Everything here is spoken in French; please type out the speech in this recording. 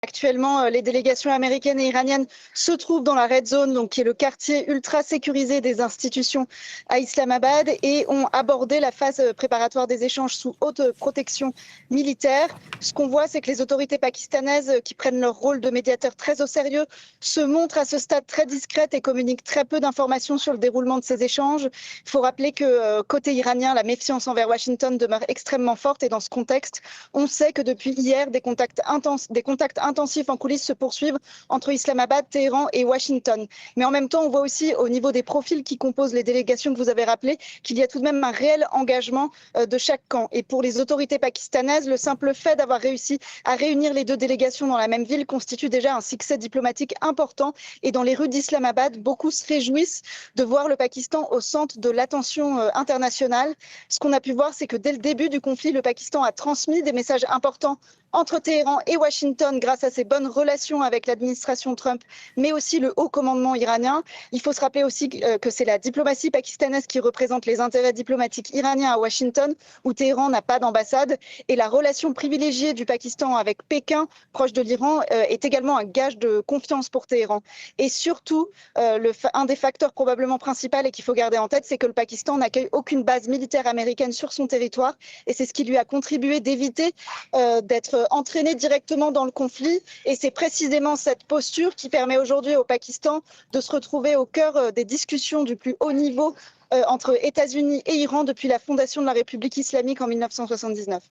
Actuellement, les délégations américaines et iraniennes se trouvent dans la Red Zone, donc qui est le quartier ultra sécurisé des institutions à Islamabad, et ont abordé la phase préparatoire des échanges sous haute protection militaire. Ce qu'on voit, c'est que les autorités pakistanaises, qui prennent leur rôle de médiateur très au sérieux, se montrent à ce stade très discrètes et communiquent très peu d'informations sur le déroulement de ces échanges. Il faut rappeler que côté iranien, la méfiance envers Washington demeure extrêmement forte, et dans ce contexte, on sait que depuis hier, des contacts intensifs en coulisses se poursuivent entre Islamabad, Téhéran et Washington. Mais en même temps, on voit aussi au niveau des profils qui composent les délégations que vous avez rappelées qu'il y a tout de même un réel engagement de chaque camp. Et pour les autorités pakistanaises, le simple fait d'avoir réussi à réunir les deux délégations dans la même ville constitue déjà un succès diplomatique important. Et dans les rues d'Islamabad, beaucoup se réjouissent de voir le Pakistan au centre de l'attention internationale. Ce qu'on a pu voir, c'est que dès le début du conflit, le Pakistan a transmis des messages importants entre Téhéran et Washington grâce à ses bonnes relations avec l'administration Trump, mais aussi le haut commandement iranien. Il faut se rappeler aussi que c'est la diplomatie pakistanaise qui représente les intérêts diplomatiques iraniens à Washington, où Téhéran n'a pas d'ambassade. Et la relation privilégiée du Pakistan avec Pékin, proche de l'Iran, est également un gage de confiance pour Téhéran. Et surtout, un des facteurs probablement principaux et qu'il faut garder en tête, c'est que le Pakistan n'accueille aucune base militaire américaine sur son territoire. Et c'est ce qui lui a contribué d'éviter d'être entraîné directement dans le conflit, et c'est précisément cette posture qui permet aujourd'hui au Pakistan de se retrouver au cœur des discussions du plus haut niveau entre États-Unis et Iran depuis la fondation de la République islamique en 1979.